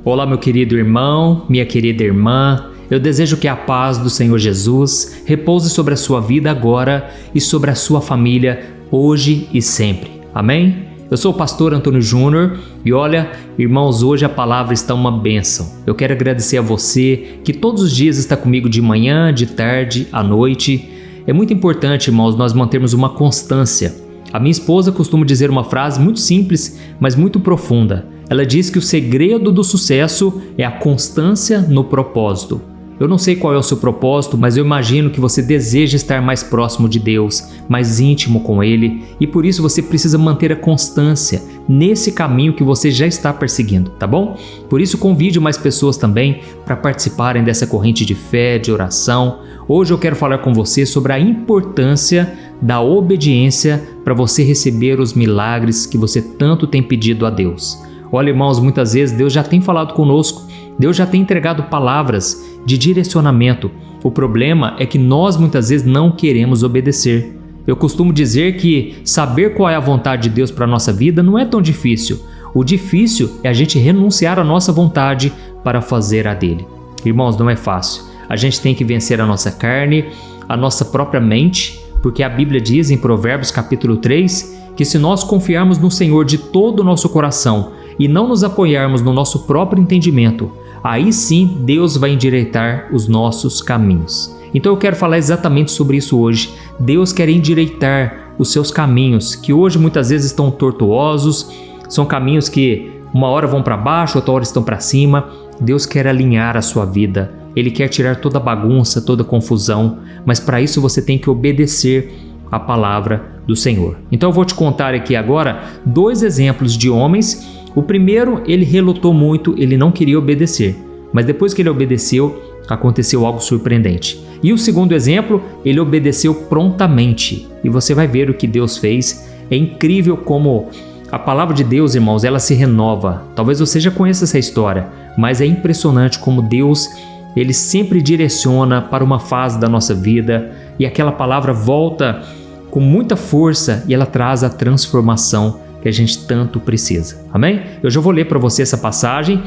Olá, meu querido irmão, minha querida irmã. Eu desejo que a paz do Senhor Jesus repouse sobre a sua vida agora e sobre a sua família hoje e sempre. Amém? Eu sou o pastor Antônio Júnior e olha, irmãos, hoje a palavra está uma bênção. Eu quero agradecer a você que todos os dias está comigo de manhã, de tarde, à noite. É muito importante, irmãos, nós mantermos uma constância. A minha esposa costuma dizer uma frase muito simples, mas muito profunda. Ela diz que o segredo do sucesso é a constância no propósito. Eu não sei qual é o seu propósito, mas eu imagino que você deseja estar mais próximo de Deus, mais íntimo com Ele, e por isso você precisa manter a constância nesse caminho que você já está perseguindo, tá bom? Por isso convide mais pessoas também para participarem dessa corrente de fé, de oração. Hoje eu quero falar com você sobre a importância da obediência para você receber os milagres que você tanto tem pedido a Deus. Olha, irmãos, muitas vezes Deus já tem falado conosco, Deus já tem entregado palavras de direcionamento. O problema é que nós muitas vezes não queremos obedecer. Eu costumo dizer que saber qual é a vontade de Deus para a nossa vida não é tão difícil. O difícil é a gente renunciar à nossa vontade para fazer a dele. Irmãos, não é fácil. A gente tem que vencer a nossa carne, a nossa própria mente, porque a Bíblia diz em Provérbios capítulo 3 que se nós confiarmos no Senhor de todo o nosso coração e não nos apoiarmos no nosso próprio entendimento, aí sim Deus vai endireitar os nossos caminhos. Então eu quero falar exatamente sobre isso hoje. Deus quer endireitar os seus caminhos, que hoje muitas vezes estão tortuosos, são caminhos que uma hora vão para baixo, outra hora estão para cima. Deus quer alinhar a sua vida, Ele quer tirar toda a bagunça, toda a confusão, mas para isso você tem que obedecer a palavra do Senhor. Então eu vou te contar aqui agora 2 exemplos de homens. O primeiro, ele relutou muito, ele não queria obedecer, mas depois que ele obedeceu, aconteceu algo surpreendente. E o segundo exemplo, ele obedeceu prontamente, e você vai ver o que Deus fez. É incrível como a palavra de Deus, irmãos, ela se renova. Talvez você já conheça essa história, mas é impressionante como Deus, ele sempre direciona para uma fase da nossa vida, e aquela palavra volta com muita força e ela traz a transformação que a gente tanto precisa. Amém? Eu já vou ler para você essa passagem.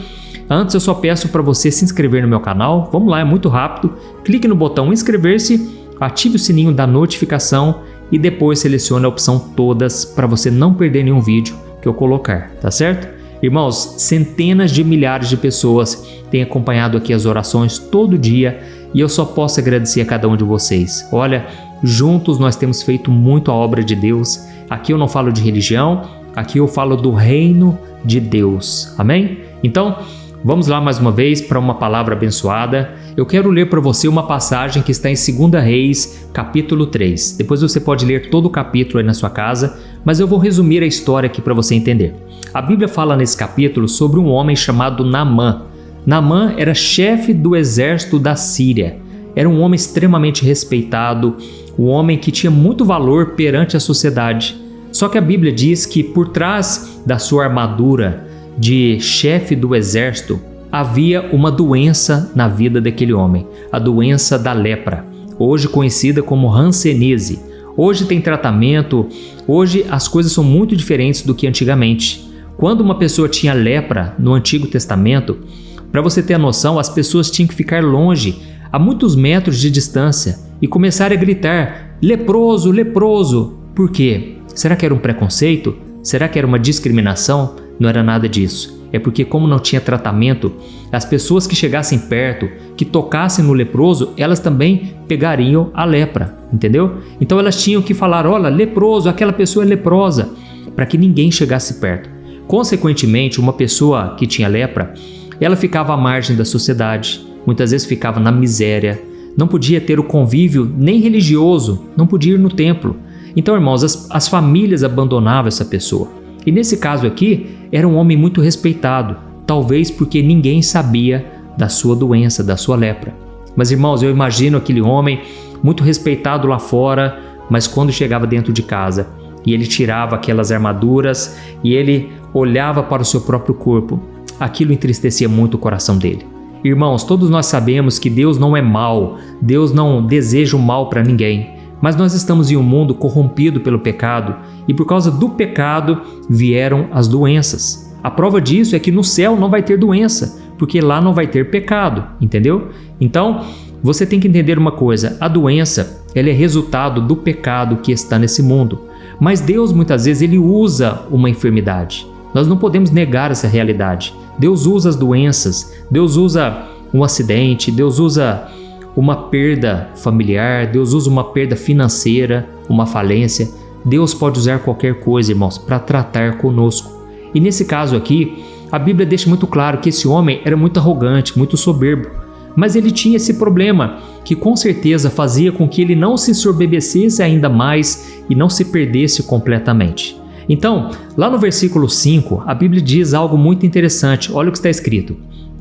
Antes eu só peço para você se inscrever no meu canal. Vamos lá, é muito rápido. Clique no botão inscrever-se, ative o sininho da notificação e depois selecione a opção todas para você não perder nenhum vídeo que eu colocar, tá certo? Irmãos, centenas de milhares de pessoas têm acompanhado aqui as orações todo dia e eu só posso agradecer a cada um de vocês. Olha, juntos nós temos feito muito a obra de Deus. Aqui eu não falo de religião, aqui eu falo do reino de Deus. Amém? Então, vamos lá mais uma vez para uma palavra abençoada. Eu quero ler para você uma passagem que está em 2 Reis, capítulo 3. Depois você pode ler todo o capítulo aí na sua casa, mas eu vou resumir a história aqui para você entender. A Bíblia fala nesse capítulo sobre um homem chamado Naamã. Naamã era chefe do exército da Síria. Era um homem extremamente respeitado, um homem que tinha muito valor perante a sociedade. Só que a Bíblia diz que por trás da sua armadura de chefe do exército havia uma doença na vida daquele homem, a doença da lepra, hoje conhecida como hanseníase. Hoje tem tratamento, hoje as coisas são muito diferentes do que antigamente. Quando uma pessoa tinha lepra no Antigo Testamento, para você ter a noção, as pessoas tinham que ficar longe, a muitos metros de distância, e começar a gritar: leproso, leproso. Por quê? Será que era um preconceito? Será que era uma discriminação? Não era nada disso. É porque, como não tinha tratamento, as pessoas que chegassem perto, que tocassem no leproso, elas também pegariam a lepra, entendeu? Então elas tinham que falar: olha, leproso, aquela pessoa é leprosa, para que ninguém chegasse perto. Consequentemente, uma pessoa que tinha lepra, ela ficava à margem da sociedade, muitas vezes ficava na miséria, não podia ter o convívio nem religioso, não podia ir no templo. Então, irmãos, as famílias abandonavam essa pessoa. E nesse caso aqui, era um homem muito respeitado, talvez porque ninguém sabia da sua doença, da sua lepra. Mas, irmãos, eu imagino aquele homem muito respeitado lá fora, mas quando chegava dentro de casa e ele tirava aquelas armaduras e ele olhava para o seu próprio corpo, aquilo entristecia muito o coração dele. Irmãos, todos nós sabemos que Deus não é mau, Deus não deseja o mal para ninguém, mas nós estamos em um mundo corrompido pelo pecado e por causa do pecado vieram as doenças. A prova disso é que no céu não vai ter doença, porque lá não vai ter pecado, entendeu? Então, você tem que entender uma coisa, a doença, ela é resultado do pecado que está nesse mundo. Mas Deus, muitas vezes, Ele usa uma enfermidade. Nós não podemos negar essa realidade. Deus usa as doenças, Deus usa um acidente, Deus usa uma perda familiar, Deus usa uma perda financeira, uma falência. Deus pode usar qualquer coisa, irmãos, para tratar conosco. E nesse caso aqui, a Bíblia deixa muito claro que esse homem era muito arrogante, muito soberbo. Mas ele tinha esse problema, que com certeza fazia com que ele não se ensoberbecesse ainda mais e não se perdesse completamente. Então, lá no versículo 5, a Bíblia diz algo muito interessante. Olha o que está escrito.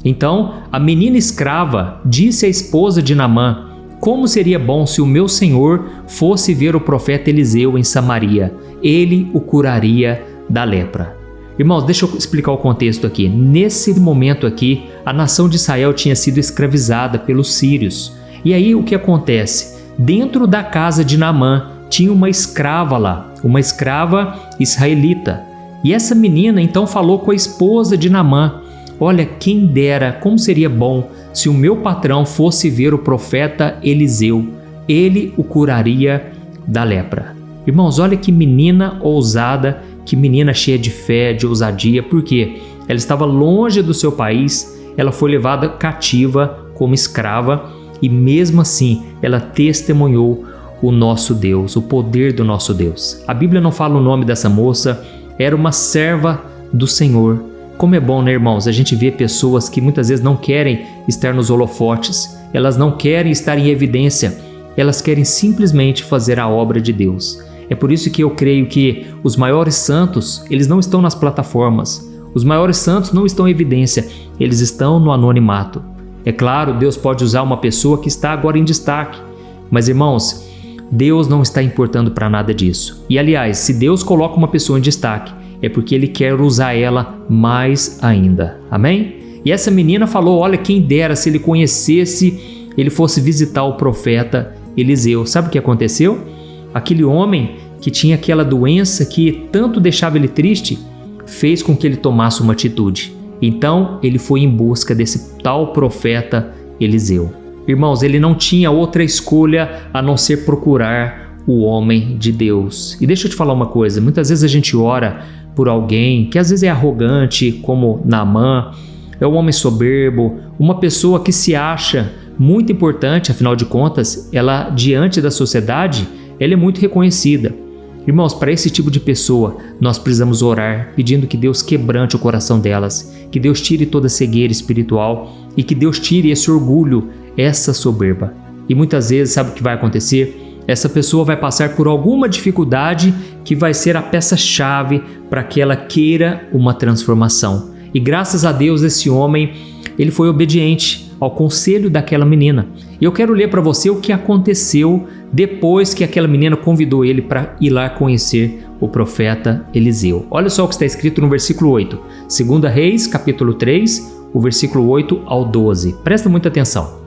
Então, a menina escrava disse à esposa de Naamã: como seria bom se o meu senhor fosse ver o profeta Eliseu em Samaria. Ele o curaria da lepra. Irmãos, deixa eu explicar o contexto aqui. Nesse momento aqui, a nação de Israel tinha sido escravizada pelos sírios. E aí o que acontece? Dentro da casa de Naamã tinha uma escrava lá, uma escrava israelita. E essa menina então falou com a esposa de Naamã: olha, quem dera, como seria bom se o meu patrão fosse ver o profeta Eliseu. Ele o curaria da lepra. Irmãos, olha que menina ousada, que menina cheia de fé, de ousadia. Por quê? Ela estava longe do seu país, ela foi levada cativa como escrava e mesmo assim ela testemunhou o nosso Deus, o poder do nosso Deus. A Bíblia não fala o nome dessa moça, era uma serva do Senhor. Como é bom, né, irmãos? A gente vê pessoas que muitas vezes não querem estar nos holofotes, elas não querem estar em evidência, elas querem simplesmente fazer a obra de Deus. É por isso que eu creio que os maiores santos, eles não estão nas plataformas. Os maiores santos não estão em evidência, eles estão no anonimato. É claro, Deus pode usar uma pessoa que está agora em destaque. Mas, irmãos, Deus não está importando para nada disso. E, aliás, se Deus coloca uma pessoa em destaque, é porque Ele quer usar ela mais ainda. Amém? E essa menina falou: olha, quem dera se ele conhecesse, ele fosse visitar o profeta Eliseu. Sabe o que aconteceu? Aquele homem que tinha aquela doença que tanto deixava ele triste, fez com que ele tomasse uma atitude. Então ele foi em busca desse tal profeta Eliseu. Irmãos, ele não tinha outra escolha a não ser procurar o homem de Deus. E deixa eu te falar uma coisa, muitas vezes a gente ora por alguém que às vezes é arrogante, como Naamã, é um homem soberbo, uma pessoa que se acha muito importante, afinal de contas, ela diante da sociedade, ela é muito reconhecida. Irmãos, para esse tipo de pessoa, nós precisamos orar, pedindo que Deus quebrante o coração delas, que Deus tire toda a cegueira espiritual e que Deus tire esse orgulho, essa soberba. E muitas vezes, sabe o que vai acontecer? Essa pessoa vai passar por alguma dificuldade que vai ser a peça-chave para que ela queira uma transformação. E graças a Deus, esse homem, ele foi obediente ao conselho daquela menina. E eu quero ler para você o que aconteceu depois que aquela menina convidou ele para ir lá conhecer o profeta Eliseu. Olha só o que está escrito no versículo 8. 2 Reis, capítulo 3, o versículo 8 ao 12. Presta muita atenção.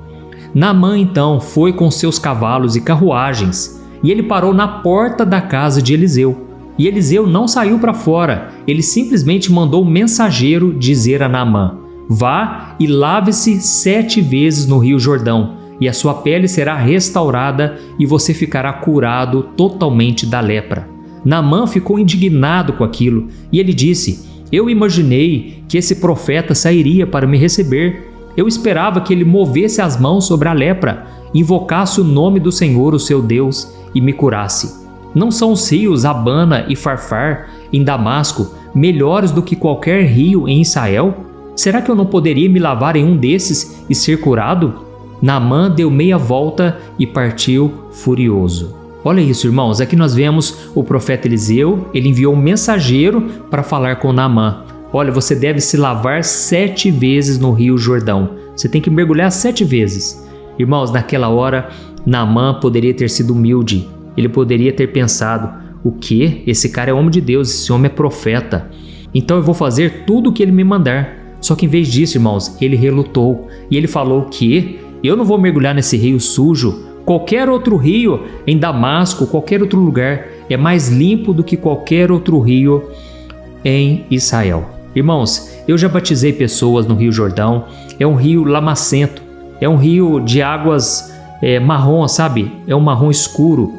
Naamã então foi com seus cavalos e carruagens, e ele parou na porta da casa de Eliseu. E Eliseu não saiu para fora, ele simplesmente mandou um mensageiro dizer a Naamã: vá e lave-se 7 vezes no rio Jordão, e a sua pele será restaurada e você ficará curado totalmente da lepra. Naamã ficou indignado com aquilo e ele disse: eu imaginei que esse profeta sairia para me receber. Eu esperava que ele movesse as mãos sobre a lepra, invocasse o nome do Senhor, o seu Deus, e me curasse. Não são os rios Abana e Farfar, em Damasco, melhores do que qualquer rio em Israel? Será que eu não poderia me lavar em um desses e ser curado? Naamã deu meia volta e partiu furioso. Olha isso, irmãos, aqui nós vemos o profeta Eliseu, ele enviou um mensageiro para falar com Naamã. Olha, você deve se lavar 7 vezes no rio Jordão. Você tem que mergulhar 7 vezes. Irmãos, naquela hora, Naamã poderia ter sido humilde. Ele poderia ter pensado: o quê? Esse cara é homem de Deus, esse homem é profeta. Então eu vou fazer tudo o que ele me mandar. Só que em vez disso, irmãos, ele relutou. E ele falou que eu não vou mergulhar nesse rio sujo. Qualquer outro rio em Damasco, qualquer outro lugar, é mais limpo do que qualquer outro rio em Israel. Irmãos, eu já batizei pessoas no Rio Jordão. É um rio lamacento, é um rio de águas marrom, sabe? É um marrom escuro.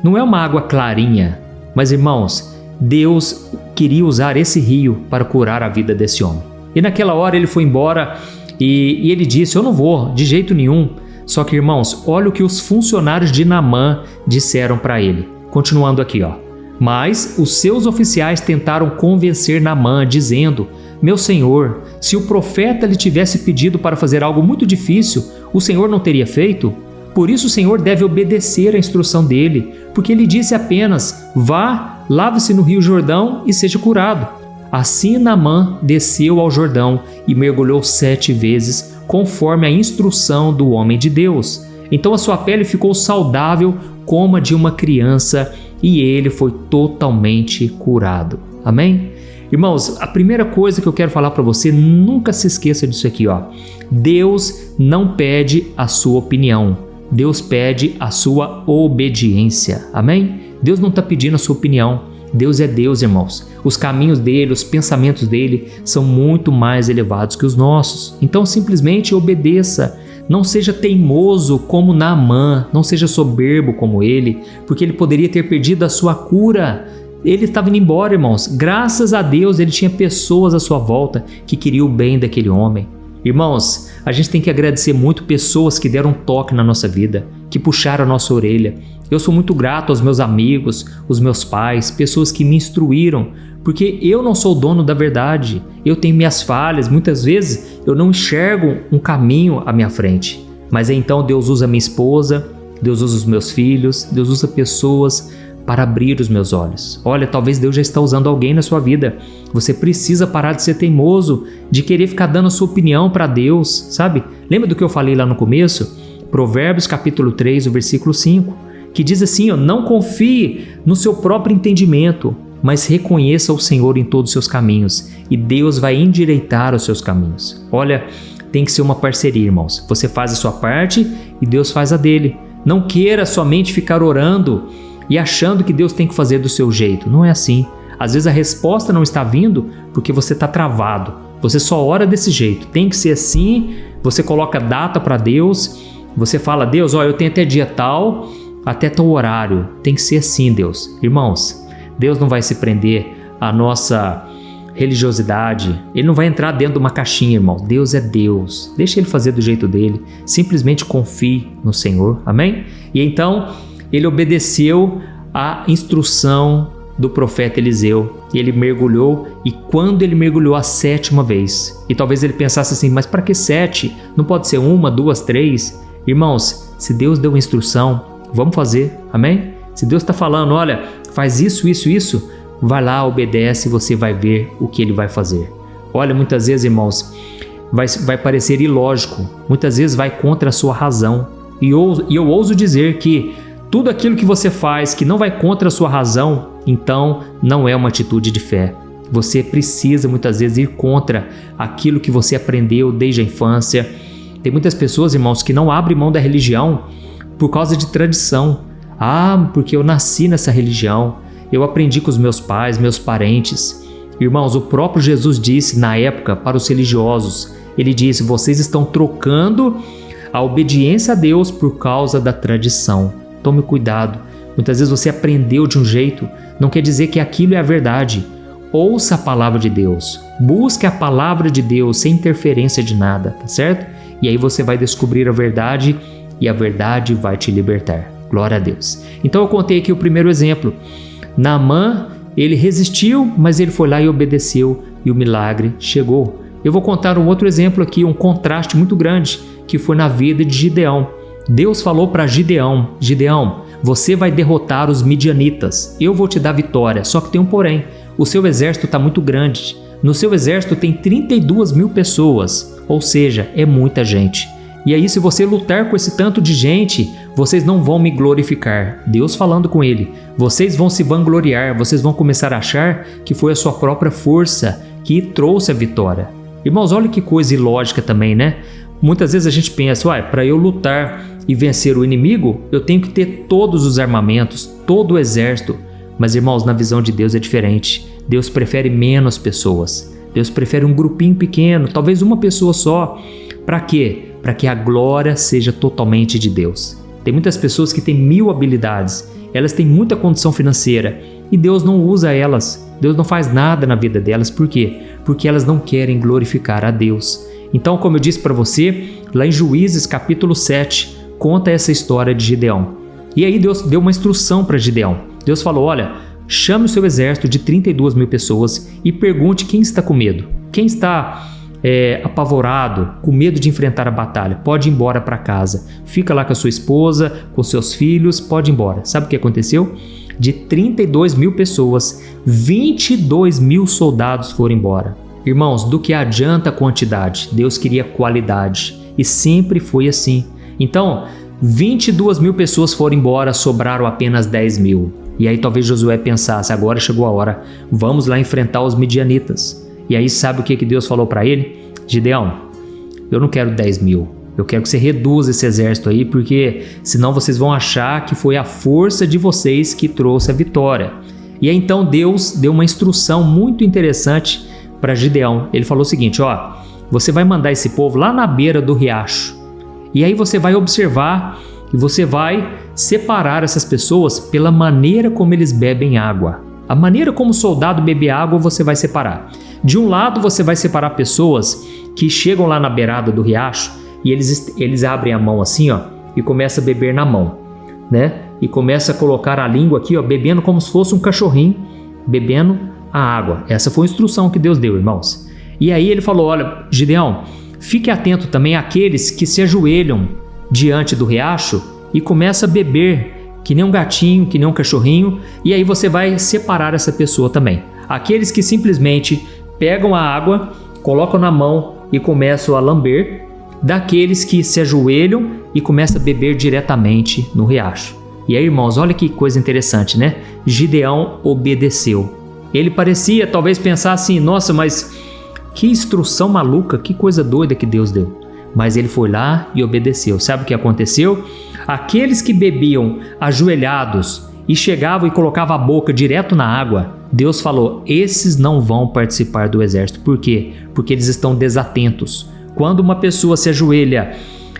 Não é uma água clarinha. Mas, irmãos, Deus queria usar esse rio para curar a vida desse homem. E naquela hora ele foi embora e ele disse: eu não vou, de jeito nenhum. Só que, irmãos, olha o que os funcionários de Naamã disseram para ele. Continuando aqui, ó. Mas os seus oficiais tentaram convencer Naamã, dizendo: meu senhor, se o profeta lhe tivesse pedido para fazer algo muito difícil, o senhor não teria feito? Por isso o senhor deve obedecer à instrução dele, porque ele disse apenas: vá, lave-se no rio Jordão e seja curado. Assim Naamã desceu ao Jordão e mergulhou 7 vezes, conforme a instrução do homem de Deus. Então a sua pele ficou saudável como a de uma criança e ele foi totalmente curado. Amém? Irmãos, a primeira coisa que eu quero falar para você, nunca se esqueça disso aqui, ó. Deus não pede a sua opinião, Deus pede a sua obediência. Amém? Deus não está pedindo a sua opinião. Deus é Deus, irmãos. Os caminhos dele, os pensamentos dele são muito mais elevados que os nossos. Então simplesmente obedeça. Não seja teimoso como Naamã, não seja soberbo como ele, porque ele poderia ter perdido a sua cura. Ele estava indo embora, irmãos. Graças a Deus ele tinha pessoas à sua volta que queriam o bem daquele homem. Irmãos, a gente tem que agradecer muito pessoas que deram um toque na nossa vida, que puxaram a nossa orelha. Eu sou muito grato aos meus amigos, os meus pais, pessoas que me instruíram, porque eu não sou o dono da verdade. Eu tenho minhas falhas, muitas vezes eu não enxergo um caminho à minha frente. Mas então Deus usa minha esposa, Deus usa os meus filhos, Deus usa pessoas para abrir os meus olhos. Olha, talvez Deus já está usando alguém na sua vida. Você precisa parar de ser teimoso, de querer ficar dando a sua opinião para Deus, sabe? Lembra do que eu falei lá no começo? Provérbios capítulo 3, o versículo 5, que diz assim, ó, não confie no seu próprio entendimento, mas reconheça o Senhor em todos os seus caminhos e Deus vai endireitar os seus caminhos. Olha, tem que ser uma parceria, irmãos. Você faz a sua parte e Deus faz a dele. Não queira somente ficar orando e achando que Deus tem que fazer do seu jeito. Não é assim. Às vezes a resposta não está vindo porque você está travado. Você só ora desse jeito. Tem que ser assim. Você coloca data para Deus. Você fala: Deus, ó, eu tenho até dia tal, até tal horário. Tem que ser assim, Deus. Irmãos, Deus não vai se prender à nossa religiosidade. Ele não vai entrar dentro de uma caixinha, irmão. Deus é Deus. Deixa Ele fazer do jeito dele. Simplesmente confie no Senhor. Amém? E então ele obedeceu à instrução do profeta Eliseu. Ele mergulhou e quando ele mergulhou a 7ª vez, e talvez ele pensasse assim, mas para que 7? Não pode ser 1, 2, 3? Irmãos, se Deus deu uma instrução, vamos fazer. Amém? Se Deus está falando, olha, faz isso, isso, isso, vai lá, obedece e você vai ver o que ele vai fazer. Olha, muitas vezes, irmãos, vai parecer ilógico, muitas vezes vai contra a sua razão. E eu ouso dizer que tudo aquilo que você faz que não vai contra a sua razão, então não é uma atitude de fé. Você precisa muitas vezes ir contra aquilo que você aprendeu desde a infância. Tem muitas pessoas, irmãos, que não abrem mão da religião por causa de tradição. Ah, porque eu nasci nessa religião, eu aprendi com os meus pais, meus parentes. Irmãos, o próprio Jesus disse na época para os religiosos, ele disse: vocês estão trocando a obediência a Deus por causa da tradição. Tome cuidado. Muitas vezes você aprendeu de um jeito, não quer dizer que aquilo é a verdade. Ouça a palavra de Deus. Busque a palavra de Deus sem interferência de nada, tá certo? E aí você vai descobrir a verdade e a verdade vai te libertar. Glória a Deus. Então eu contei aqui o primeiro exemplo. Naamã, ele resistiu, mas ele foi lá e obedeceu e o milagre chegou. Eu vou contar um outro exemplo aqui, um contraste muito grande, que foi na vida de Gideão. Deus falou para Gideão: Gideão, você vai derrotar os midianitas, eu vou te dar vitória, só que tem um porém, o seu exército está muito grande, no seu exército tem 32.000 pessoas, ou seja, é muita gente. E aí se você lutar com esse tanto de gente, vocês não vão me glorificar. Deus falando com ele, vocês vão se vangloriar, vocês vão começar a achar que foi a sua própria força que trouxe a vitória. Irmãos, olha que coisa ilógica também, né? Muitas vezes a gente pensa, para eu lutar e vencer o inimigo, eu tenho que ter todos os armamentos, todo o exército. Mas, irmãos, na visão de Deus é diferente. Deus prefere menos pessoas. Deus prefere um grupinho pequeno, talvez uma pessoa só. Para quê? Para que a glória seja totalmente de Deus. Tem muitas pessoas que têm 1000 habilidades, elas têm muita condição financeira e Deus não usa elas. Deus não faz nada na vida delas. Por quê? Porque elas não querem glorificar a Deus. Então, como eu disse para você, lá em Juízes capítulo 7, conta essa história de Gideão. E aí Deus deu uma instrução para Gideão. Deus falou, olha, chame o seu exército de 32.000 pessoas e pergunte quem está com medo. Quem está apavorado, com medo de enfrentar a batalha, pode ir embora para casa. Fica lá com a sua esposa, com seus filhos, pode ir embora. Sabe o que aconteceu? De 32.000 pessoas, 22.000 soldados foram embora. Irmãos, do que adianta a quantidade? Deus queria qualidade e sempre foi assim. Então, 22.000 pessoas foram embora, sobraram apenas 10.000. E aí talvez Josué pensasse, agora chegou a hora, vamos lá enfrentar os midianitas. E aí sabe o que Deus falou para ele? Gideão, eu não quero 10.000, eu quero que você reduza esse exército aí, porque senão vocês vão achar que foi a força de vocês que trouxe a vitória. E aí então Deus deu uma instrução muito interessante para Gideão. Ele falou o seguinte, ó, você vai mandar esse povo lá na beira do riacho, e aí você vai observar e você vai separar essas pessoas pela maneira como eles bebem água. A maneira como o soldado bebe água você vai separar. De um lado você vai separar pessoas que chegam lá na beirada do riacho e eles abrem a mão assim, ó, e começam a beber na mão, né? E começa a colocar a língua aqui, ó, bebendo como se fosse um cachorrinho, bebendo a água. Essa foi a instrução que Deus deu, irmãos. E aí ele falou, olha, Gideão, fique atento também àqueles que se ajoelham diante do riacho e começa a beber que nem um gatinho, que nem um cachorrinho, e aí você vai separar essa pessoa também. Aqueles que simplesmente pegam a água, colocam na mão e começam a lamber, daqueles que se ajoelham e começam a beber diretamente no riacho. E aí, irmãos, olha que coisa interessante, né? Gideão obedeceu. Ele parecia talvez pensar assim, nossa, mas que instrução maluca, que coisa doida que Deus deu. Mas ele foi lá e obedeceu. Sabe o que aconteceu? Aqueles que bebiam ajoelhados e chegavam e colocavam a boca direto na água, Deus falou, esses não vão participar do exército. Por quê? Porque eles estão desatentos. Quando uma pessoa se ajoelha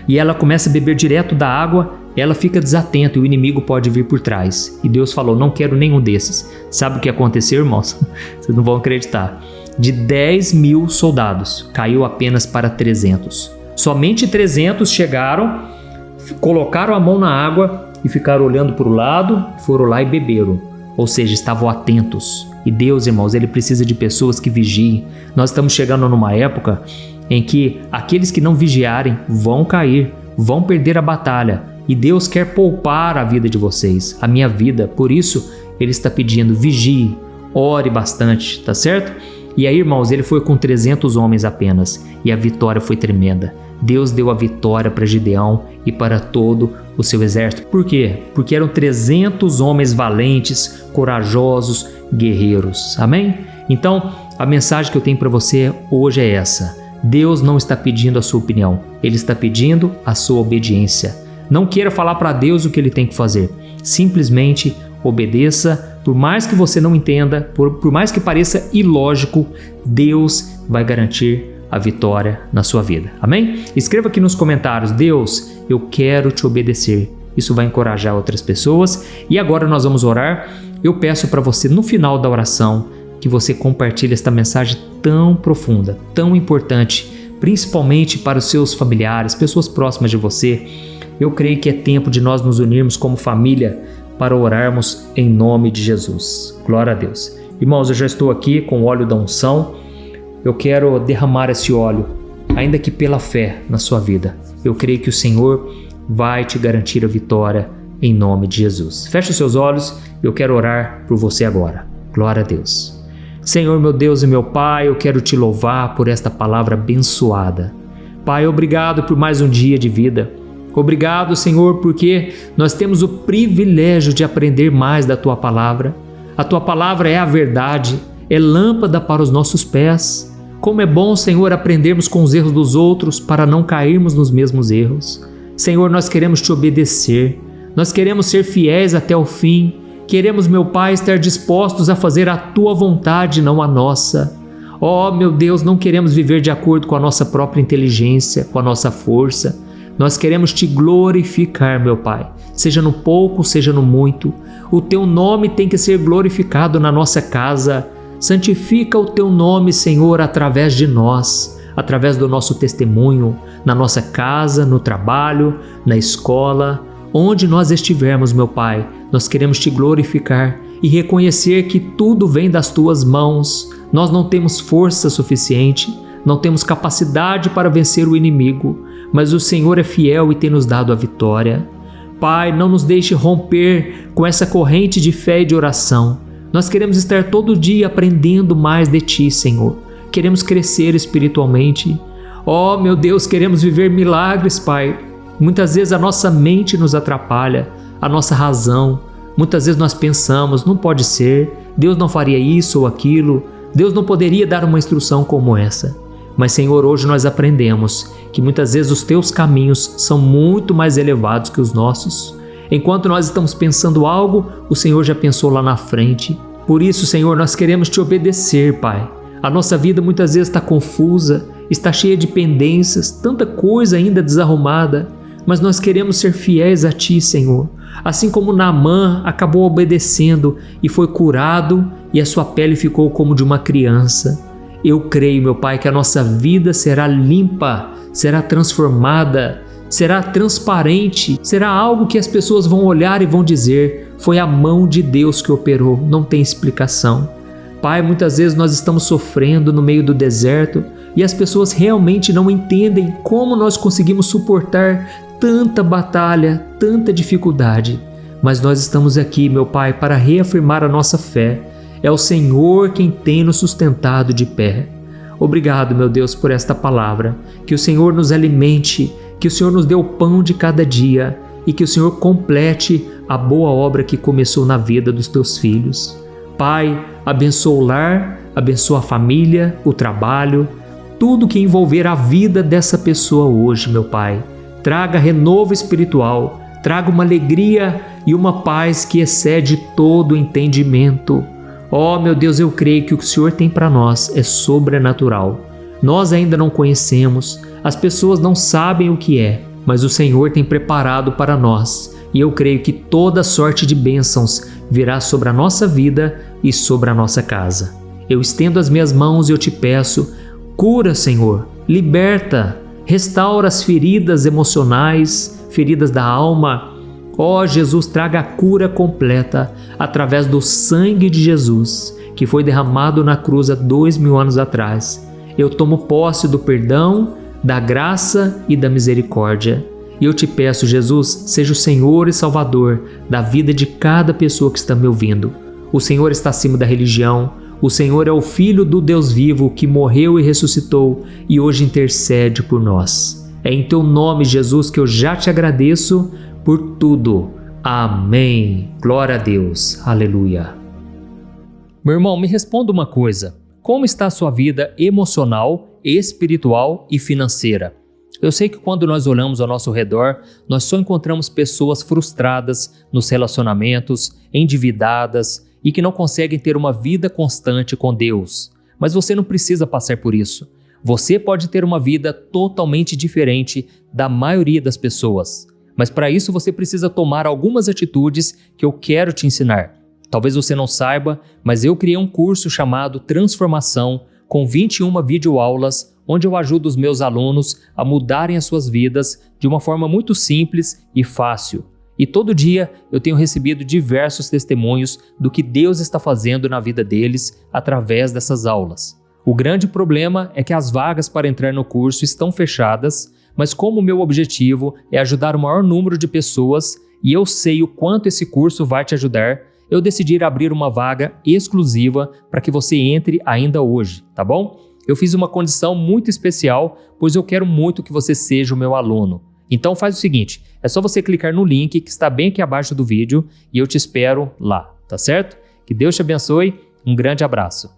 e ela começa a beber direto da água, ela fica desatenta e o inimigo pode vir por trás. E Deus falou, não quero nenhum desses. Sabe o que aconteceu, irmãos? Vocês não vão acreditar. De 10.000 soldados, caiu apenas para 300. Somente 300 chegaram, colocaram a mão na água e ficaram olhando para o lado, foram lá e beberam. Ou seja, estavam atentos. E Deus, irmãos, Ele precisa de pessoas que vigiem. Nós estamos chegando numa época em que aqueles que não vigiarem vão cair, vão perder a batalha. E Deus quer poupar a vida de vocês, a minha vida. Por isso, Ele está pedindo, vigie, ore bastante, tá certo? E aí, irmãos, ele foi com 300 homens apenas e a vitória foi tremenda. Deus deu a vitória para Gideão e para todo o seu exército. Por quê? Porque eram 300 homens valentes, corajosos, guerreiros. Amém? Então, a mensagem que eu tenho para você hoje é essa. Deus não está pedindo a sua opinião, Ele está pedindo a sua obediência. Não queira falar para Deus o que Ele tem que fazer. Simplesmente obedeça. Por mais que você não entenda, por mais que pareça ilógico, Deus vai garantir a vitória na sua vida. Amém? Escreva aqui nos comentários, Deus, eu quero te obedecer. Isso vai encorajar outras pessoas. E agora nós vamos orar. Eu peço para você, no final da oração, que você compartilhe esta mensagem tão profunda, tão importante, principalmente para os seus familiares, pessoas próximas de você. Eu creio que é tempo de nós nos unirmos como família para orarmos em nome de Jesus. Glória a Deus. Irmãos, eu já estou aqui com o óleo da unção. Eu quero derramar esse óleo, ainda que pela fé, na sua vida. Eu creio que o Senhor vai te garantir a vitória em nome de Jesus. Feche os seus olhos, eu quero orar por você agora. Glória a Deus. Senhor, meu Deus e meu Pai, eu quero te louvar por esta palavra abençoada. Pai, obrigado por mais um dia de vida. Obrigado, Senhor, porque nós temos o privilégio de aprender mais da Tua Palavra. A Tua Palavra é a verdade, é lâmpada para os nossos pés. Como é bom, Senhor, aprendermos com os erros dos outros para não cairmos nos mesmos erros. Senhor, nós queremos Te obedecer, nós queremos ser fiéis até o fim. Queremos, meu Pai, estar dispostos a fazer a Tua vontade, não a nossa. Oh, meu Deus, não queremos viver de acordo com a nossa própria inteligência, com a nossa força. Nós queremos te glorificar, meu Pai, seja no pouco, seja no muito. O teu nome tem que ser glorificado na nossa casa. Santifica o teu nome, Senhor, através de nós, através do nosso testemunho, na nossa casa, no trabalho, na escola, onde nós estivermos, meu Pai. Nós queremos te glorificar e reconhecer que tudo vem das tuas mãos. Nós não temos força suficiente, não temos capacidade para vencer o inimigo, mas o Senhor é fiel e tem nos dado a vitória. Pai, não nos deixe romper com essa corrente de fé e de oração. Nós queremos estar todo dia aprendendo mais de Ti, Senhor. Queremos crescer espiritualmente. Oh, meu Deus, queremos viver milagres, Pai. Muitas vezes a nossa mente nos atrapalha, a nossa razão. Muitas vezes nós pensamos, não pode ser, Deus não faria isso ou aquilo, Deus não poderia dar uma instrução como essa. Mas, Senhor, hoje nós aprendemos que muitas vezes os teus caminhos são muito mais elevados que os nossos. Enquanto nós estamos pensando algo, o Senhor já pensou lá na frente. Por isso, Senhor, nós queremos te obedecer, Pai. A nossa vida muitas vezes está confusa, está cheia de pendências, tanta coisa ainda desarrumada, mas nós queremos ser fiéis a Ti, Senhor. Assim como Naamã acabou obedecendo e foi curado e a sua pele ficou como de uma criança. Eu creio, meu Pai, que a nossa vida será limpa, será transformada, será transparente, será algo que as pessoas vão olhar e vão dizer: foi a mão de Deus que operou, não tem explicação. Pai, muitas vezes nós estamos sofrendo no meio do deserto e as pessoas realmente não entendem como nós conseguimos suportar tanta batalha, tanta dificuldade. Mas nós estamos aqui, meu Pai, para reafirmar a nossa fé. É o Senhor quem tem nos sustentado de pé. Obrigado, meu Deus, por esta palavra. Que o Senhor nos alimente, que o Senhor nos dê o pão de cada dia e que o Senhor complete a boa obra que começou na vida dos teus filhos. Pai, abençoa o lar, abençoa a família, o trabalho, tudo que envolver a vida dessa pessoa hoje, meu Pai. Traga renovo espiritual, traga uma alegria e uma paz que excede todo o entendimento. Oh, meu Deus, eu creio que o que o Senhor tem para nós é sobrenatural. Nós ainda não conhecemos, as pessoas não sabem o que é, mas o Senhor tem preparado para nós. E eu creio que toda sorte de bênçãos virá sobre a nossa vida e sobre a nossa casa. Eu estendo as minhas mãos e eu te peço, cura, Senhor, liberta, restaura as feridas emocionais, feridas da alma. Ó Jesus, traga a cura completa através do sangue de Jesus, que foi derramado na cruz há 2000 anos atrás. Eu tomo posse do perdão, da graça e da misericórdia. E eu te peço, Jesus, seja o Senhor e Salvador da vida de cada pessoa que está me ouvindo. O Senhor está acima da religião. O Senhor é o Filho do Deus vivo que morreu e ressuscitou e hoje intercede por nós. É em teu nome, Jesus, que eu já te agradeço por tudo. Amém. Glória a Deus. Aleluia. Meu irmão, me responda uma coisa. Como está a sua vida emocional, espiritual e financeira? Eu sei que quando nós olhamos ao nosso redor, nós só encontramos pessoas frustradas nos relacionamentos, endividadas e que não conseguem ter uma vida constante com Deus. Mas você não precisa passar por isso. Você pode ter uma vida totalmente diferente da maioria das pessoas. Mas para isso você precisa tomar algumas atitudes que eu quero te ensinar. Talvez você não saiba, mas eu criei um curso chamado Transformação, com 21 videoaulas, onde eu ajudo os meus alunos a mudarem as suas vidas de uma forma muito simples e fácil. E todo dia eu tenho recebido diversos testemunhos do que Deus está fazendo na vida deles através dessas aulas. O grande problema é que as vagas para entrar no curso estão fechadas, mas como o meu objetivo é ajudar o maior número de pessoas e eu sei o quanto esse curso vai te ajudar, eu decidi abrir uma vaga exclusiva para que você entre ainda hoje, tá bom? Eu fiz uma condição muito especial, pois eu quero muito que você seja o meu aluno. Então faz o seguinte, é só você clicar no link que está bem aqui abaixo do vídeo e eu te espero lá, tá certo? Que Deus te abençoe, um grande abraço.